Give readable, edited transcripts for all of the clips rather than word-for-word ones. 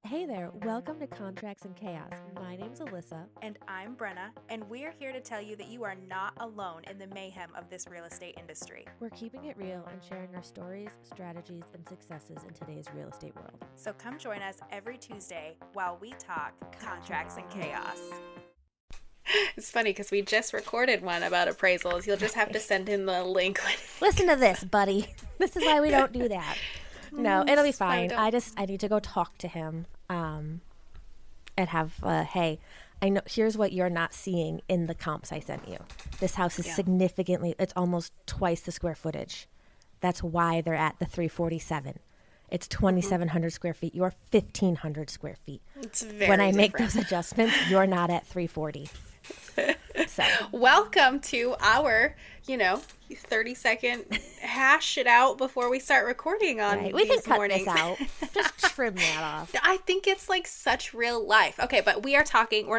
Hey there, welcome to Contracts and Chaos. My name's Alyssa. And I'm Brenna, and we're here to tell you that you are not alone in the mayhem of this real estate industry. We're keeping it real and sharing our stories, strategies, and successes in today's real estate world. So come join us every Tuesday while we talk contracts and chaos. It's funny because we just recorded one about appraisals. You'll just have to send in the link. Listen to this, buddy. This is why we don't do that. No, it'll be fine. I need to go talk to him and have, hey, I know, here's what you're not seeing in the comps I sent you. This house is significantly, it's almost twice the square footage. That's why they're at the 347. It's 2,700 square feet. You're 1,500 square feet. It's very When I make different. those adjustments, you're not at 340. So welcome to our, 30-second hash it out before we start recording on right. We can these cut mornings. this out. Just trim that off. I think it's like such real life. Okay, but we're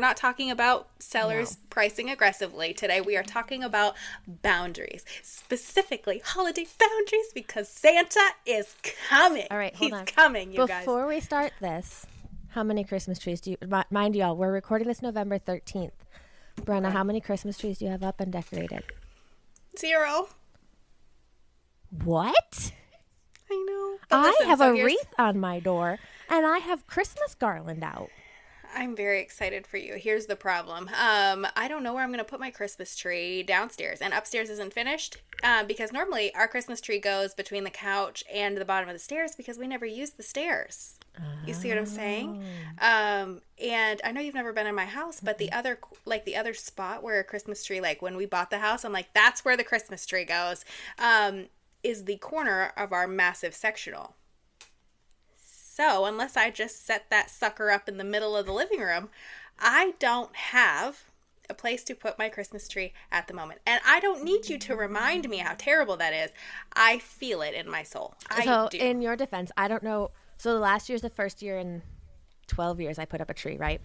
not talking about sellers pricing aggressively today. We are talking about boundaries, specifically holiday boundaries, because Santa is coming. All right, hold on. He's coming, you guys. Before we start this, how many Christmas trees do you, mind you all, we're recording this November 13th. Brenna, how many Christmas trees do you have up and decorated? 0. What? I know. I have a wreath on my door, and I have Christmas garland out. I'm very excited for you. Here's the problem. I don't know where I'm going to put my Christmas tree downstairs, and upstairs isn't finished because normally our Christmas tree goes between the couch and the bottom of the stairs because we never use the stairs. You see what I'm saying? And I know you've never been in my house, but the other spot where a Christmas tree, like when we bought the house, I'm like, that's where the Christmas tree goes, is the corner of our massive sectional. So unless I just set that sucker up in the middle of the living room, I don't have a place to put my Christmas tree at the moment. And I don't need you to remind me how terrible that is. I feel it in my soul. I do. In your defense, I don't know. So the last year's the first year in 12 years I put up a tree, right?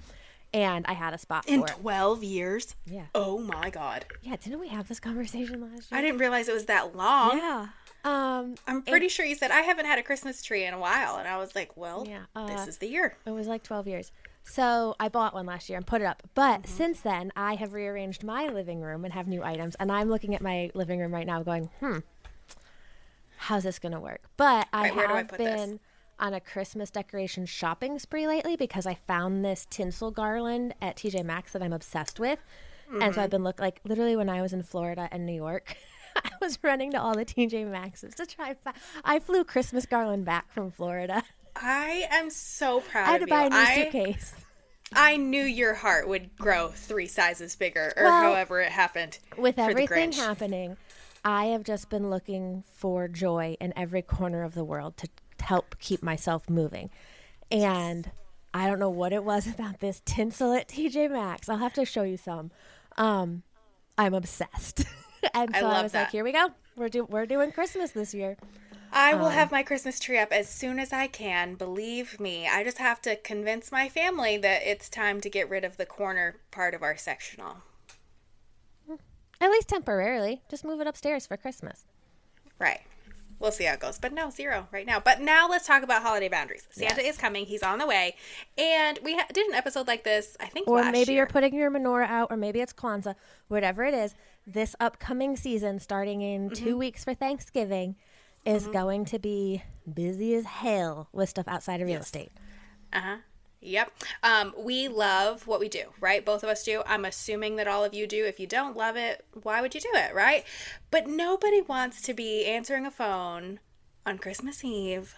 And I had a spot In for it. 12 years? Yeah. Oh my God. Yeah, didn't we have this conversation last year? I didn't realize it was that long. Yeah. I'm pretty sure you said, I haven't had a Christmas tree in a while. And I was like, well, this is the year. It was like 12 years. So I bought one last year and put it up. But since then, I have rearranged my living room and have new items. And I'm looking at my living room right now going, how's this going to work? But I have been on a Christmas decoration shopping spree lately because I found this tinsel garland at TJ Maxx that I'm obsessed with. And so I've been literally when I was in Florida and New York, I was running to all the TJ Maxxes to try. I flew Christmas garland back from Florida. I am so proud of you. I had to buy a new suitcase. I knew your heart would grow 3 sizes bigger, or however it happened. With for everything the Grinch. happening, I have just been looking for joy in every corner of the world to help keep myself moving. And I don't know what it was about this tinsel at TJ Maxx. I'll have to show you some. I'm obsessed. And so I was like, here we go. We're doing Christmas this year. I will have my Christmas tree up as soon as I can. Believe me. I just have to convince my family that it's time to get rid of the corner part of our sectional. At least temporarily. Just move it upstairs for Christmas. Right. We'll see how it goes. But no, 0 right now. But now let's talk about holiday boundaries. Santa is coming. He's on the way. And we did an episode like this, I think, last year. Or maybe you're putting your menorah out, or maybe it's Kwanzaa. Whatever it is, this upcoming season, starting in 2 weeks for Thanksgiving, is going to be busy as hell with stuff outside of real estate. Yep. We love what we do, right? Both of us do. I'm assuming that all of you do. If you don't love it, why would you do it, right? But nobody wants to be answering a phone on Christmas Eve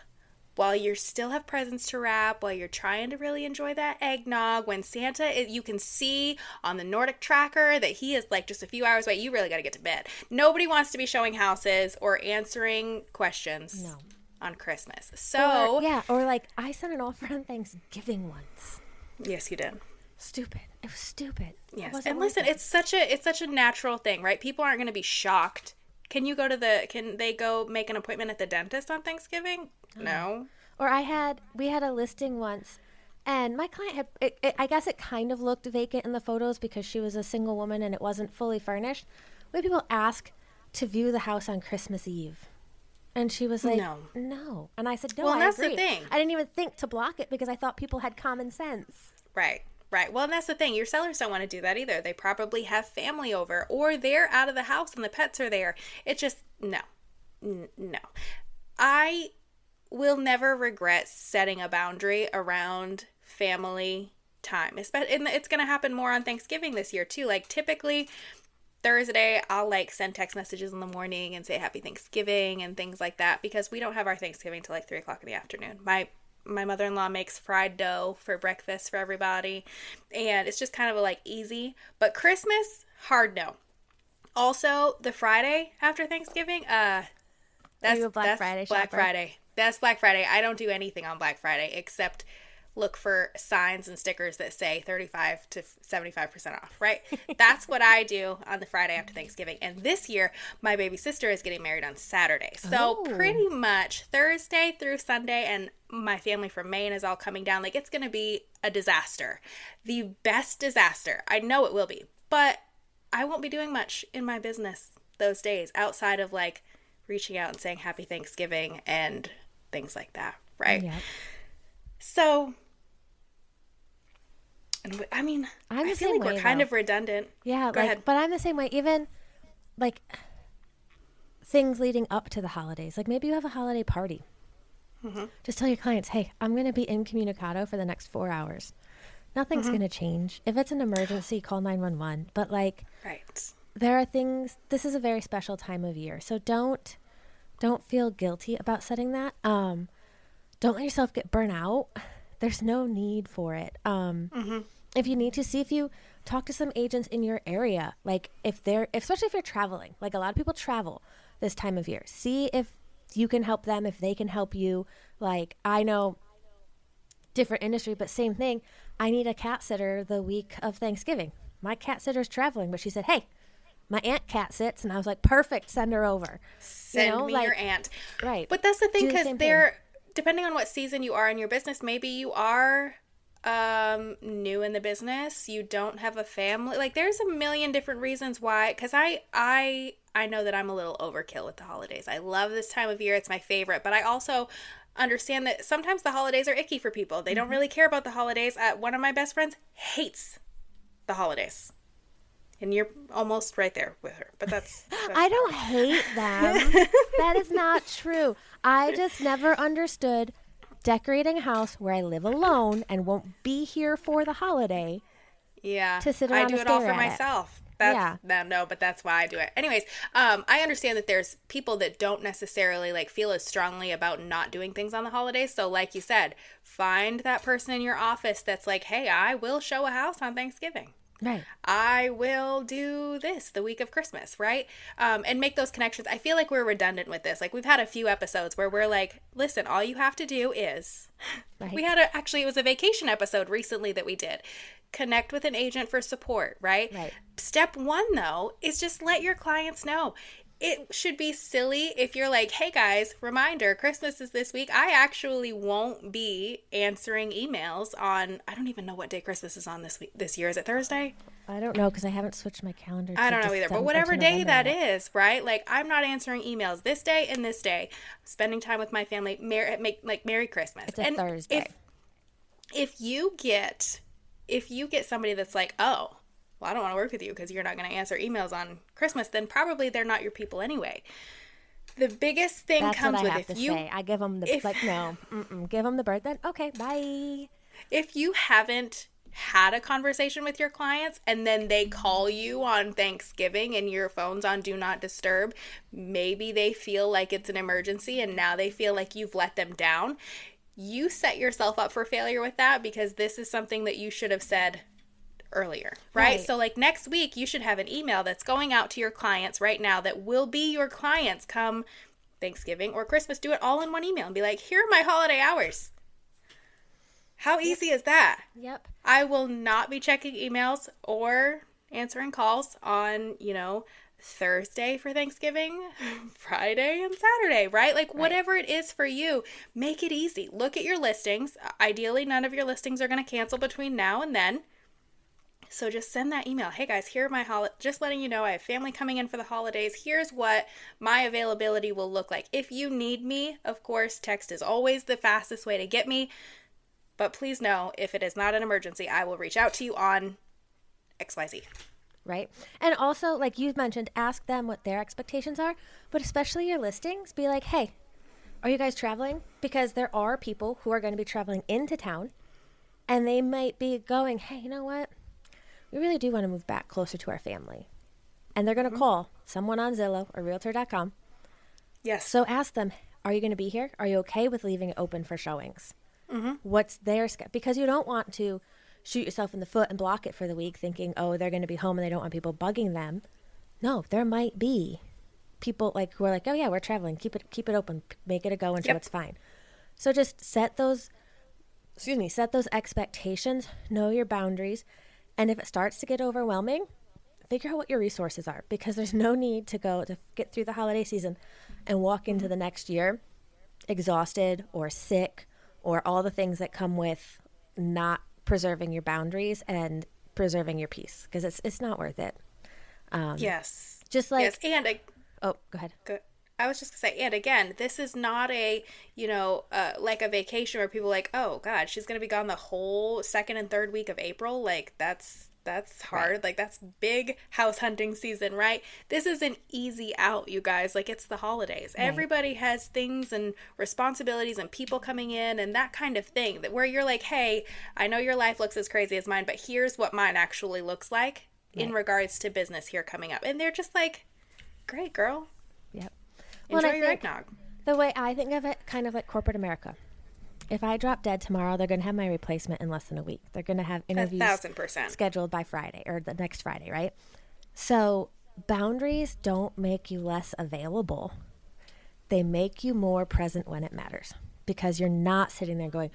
while you still have presents to wrap, while you're trying to really enjoy that eggnog, when Santa, you can see on the Nordic tracker that he is like just a few hours away. You really got to get to bed. Nobody wants to be showing houses or answering questions on Christmas. So or like I sent an offer on Thanksgiving once. Yes, you did. Stupid. It was stupid. Yes. And listen, it's such a natural thing, right? People aren't going to be shocked. Can they go make an appointment at the dentist on Thanksgiving? No. Or we had a listing once, and my client had, I guess it kind of looked vacant in the photos because she was a single woman and it wasn't fully furnished. We had people ask to view the house on Christmas Eve. And she was like, No. no. And I said, no, Well, and I that's agree. the thing. I didn't even think to block it because I thought people had common sense. Right. Right. Well, and that's the thing. Your sellers don't want to do that either. They probably have family over, or they're out of the house and the pets are there. It's just, no. No. I will never regret setting a boundary around family time. And it's going to happen more on Thanksgiving this year, too. Like, typically, Thursday, I'll, like, send text messages in the morning and say Happy Thanksgiving and things like that, because we don't have our Thanksgiving till, like, 3 o'clock in the afternoon. My mother-in-law makes fried dough for breakfast for everybody, and it's just kind of like easy. But Christmas, hard no. Also, the Friday after Thanksgiving, that's Black Friday shopper? Black Friday. That's Black Friday. I don't do anything on Black Friday except look for signs and stickers that say 35 to 75% off, right? That's what I do on the Friday after Thanksgiving. And this year, my baby sister is getting married on Saturday. So pretty much Thursday through Sunday, and my family from Maine is all coming down. Like, it's going to be a disaster. The best disaster. I know it will be. But I won't be doing much in my business those days outside of, like, reaching out and saying Happy Thanksgiving and things like that, right? Yep. So, I mean, I feel like we're kind of redundant. Yeah, Go ahead. But I'm the same way. Even, like, things leading up to the holidays. Like, maybe you have a holiday party. Mm-hmm. Just tell your clients, hey, I'm going to be incommunicado for the next 4 hours. Nothing's going to change. If it's an emergency, call 911. But, like, right. There are things, this is a very special time of year. So don't feel guilty about setting that. Don't let yourself get burnt out. There's no need for it. If you need to, see if you talk to some agents in your area. Like, especially if you're traveling. Like, a lot of people travel this time of year. See if you can help them, if they can help you. Like, I know, different industry, but same thing. I need a cat sitter the week of Thanksgiving. My cat sitter's traveling, but she said, hey, my aunt cat sits. And I was like, perfect, send her over. Send me your aunt. Right. But that's the thing, because depending on what season you are in your business, maybe you are new in the business, you don't have a family. Like, there's a million different reasons why, because I know that I'm a little overkill with the holidays. I love this time of year. It's my favorite. But I also understand that sometimes the holidays are icky for people. They don't really care about the holidays. One of my best friends hates the holidays. And you're almost right there with her. But that's I don't hate them. That is not true. I just never understood decorating a house where I live alone and won't be here for the holiday. Yeah. To sit around I do it all for myself. But that's why I do it. Anyways, I understand that there's people that don't necessarily, like, feel as strongly about not doing things on the holidays. So, like you said, find that person in your office that's like, hey, I will show a house on Thanksgiving. Right. I will do this the week of Christmas, right? And make those connections. I feel like we're redundant with this. Like, we've had a few episodes where we're like, listen, all you have to do is... Right. We had it was a vacation episode recently that we did. Connect with an agent for support, right? Right. Step 1, though, is just let your clients know. It should be silly if you're like, hey guys, reminder, Christmas is this week. I actually won't be answering emails on, I don't even know what day Christmas is on this year. Is it Thursday? I don't know, because I haven't switched my calendar. I don't know either, but whatever day that is, right? Like, I'm not answering emails this day and this day. Spending time with my family, Merry Christmas. It's a Thursday. If you get somebody that's like, oh, well, I don't want to work with you because you're not going to answer emails on Christmas, then probably they're not your people anyway. The biggest thing comes with if you say. I give them the give them the bird. Then okay, bye. If you haven't had a conversation with your clients and then they call you on Thanksgiving and your phone's on Do Not Disturb, maybe they feel like it's an emergency and now they feel like you've let them down. You set yourself up for failure with that, because this is something that you should have said earlier, right? So, like, next week you should have an email that's going out to your clients right now that will be your clients come Thanksgiving or Christmas. Do it all in one email and be like, here are my holiday hours. How easy is that? Yep. I will not be checking emails or answering calls on, Thursday for Thanksgiving, Friday and Saturday, right? Like, whatever it is for you, make it easy. Look at your listings. Ideally, none of your listings are going to cancel between now and then. So just send that email. Hey guys, here are my just letting you know I have family coming in for the holidays. Here's what my availability will look like. If you need me, of course, text is always the fastest way to get me. But please know, if it is not an emergency, I will reach out to you on XYZ. Right. And also, like you mentioned, ask them what their expectations are, but especially your listings, be like, hey, are you guys traveling? Because there are people who are going to be traveling into town and they might be going, hey, you know what? We really do want to move back closer to our family. And they're going to call someone on Zillow or Realtor.com. Yes. So ask them, are you going to be here? Are you okay with leaving it open for showings? What's their schedule? Because you don't want to shoot yourself in the foot and block it for the week thinking, oh, they're going to be home and they don't want people bugging them. No, there might be people like who are like, oh yeah, we're traveling. Keep it open. Make it a go until it's fine. So just set those expectations, know your boundaries. And if it starts to get overwhelming, figure out what your resources are, because there's no need to get through the holiday season and walk into the next year exhausted or sick or all the things that come with not preserving your boundaries and preserving your peace, because it's not worth it. Yes. Just like, yes. Oh, go ahead. Good. I was just gonna say, and again, this is not like a vacation where people are like, oh God, she's gonna be gone the whole second and third week of April. Like that's hard. Right. Like that's big house hunting season, right? This is an easy out, you guys. Like it's the holidays. Right. Everybody has things and responsibilities and people coming in and that kind of thing. That where you're like, hey, I know your life looks as crazy as mine, but here's what mine actually looks like in regards to business here coming up. And they're just like, great, girl. Yep. Enjoy your eggnog. The way I think of it, kind of like corporate America. If I drop dead tomorrow, they're going to have my replacement in less than a week. They're going to have interviews 1,000% scheduled by Friday or the next Friday, right? So boundaries don't make you less available. They make you more present when it matters, because you're not sitting there going,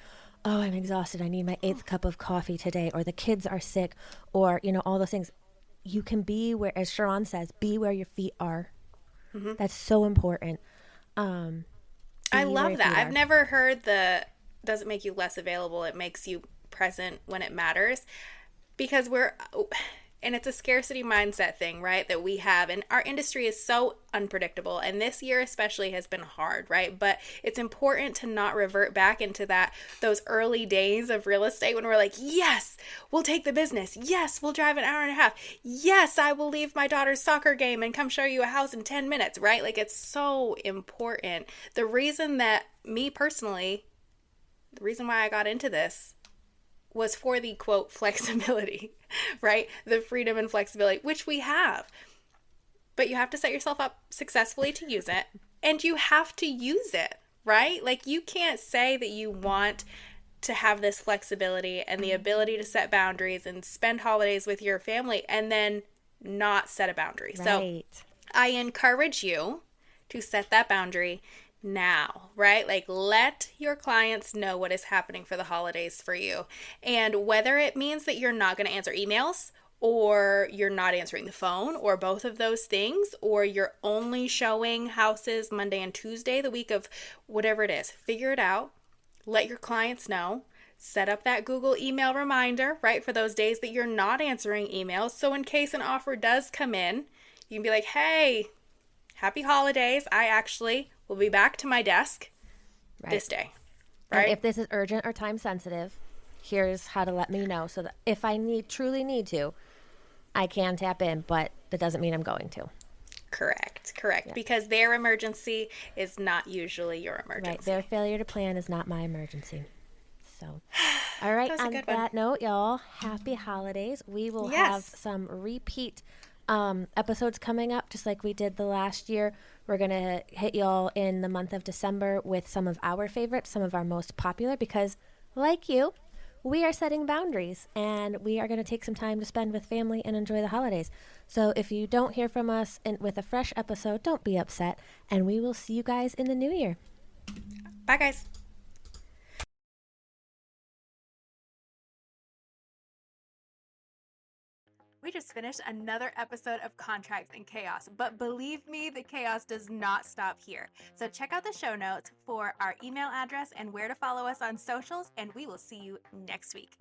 oh, I'm exhausted. I need my 8th cup of coffee today, or the kids are sick, or, all those things. You can be where, as Sharon says, be where your feet are. Mm-hmm. That's so important. I love that. I've never heard doesn't make you less available. It makes you present when it matters, because and it's a scarcity mindset thing, right? That we have, and our industry is so unpredictable. And this year especially has been hard, right? But it's important to not revert back into those early days of real estate when we're like, yes, we'll take the business. Yes, we'll drive an hour and a half. Yes, I will leave my daughter's soccer game and come show you a house in 10 minutes, right? Like it's so important. The reason that the reason why I got into this was for the quote flexibility, right? The freedom and flexibility, which we have. But you have to set yourself up successfully to use it, and you have to use it, right? Like you can't say that you want to have this flexibility and the ability to set boundaries and spend holidays with your family and then not set a boundary. Right. So I encourage you to set that boundary now, right? Like let your clients know what is happening for the holidays for you. And whether it means that you're not going to answer emails, or you're not answering the phone, or both of those things, or you're only showing houses Monday and Tuesday, the week of whatever it is, figure it out. Let your clients know. Set up that Google email reminder, right? For those days that you're not answering emails. So in case an offer does come in, you can be like, hey, happy holidays. I actually will be back to my desk this day, right? And if this is urgent or time sensitive, here's how to let me know, so that if I truly need to, I can tap in, but that doesn't mean I'm going to. Correct. Yeah. Because their emergency is not usually your emergency. Right. Their failure to plan is not my emergency. So, all right. On that note, y'all, happy holidays. We will have some repeat episodes coming up, just like we did the last year. We're going to hit y'all in the month of December with some of our favorites, some of our most popular, because like you, we are setting boundaries and we are going to take some time to spend with family and enjoy the holidays. So if you don't hear from us with a fresh episode, don't be upset, and we will see you guys in the new year. Bye, guys. We just finished another episode of Contracts and Chaos, but believe me, the chaos does not stop here. So check out the show notes for our email address and where to follow us on socials, and we will see you next week.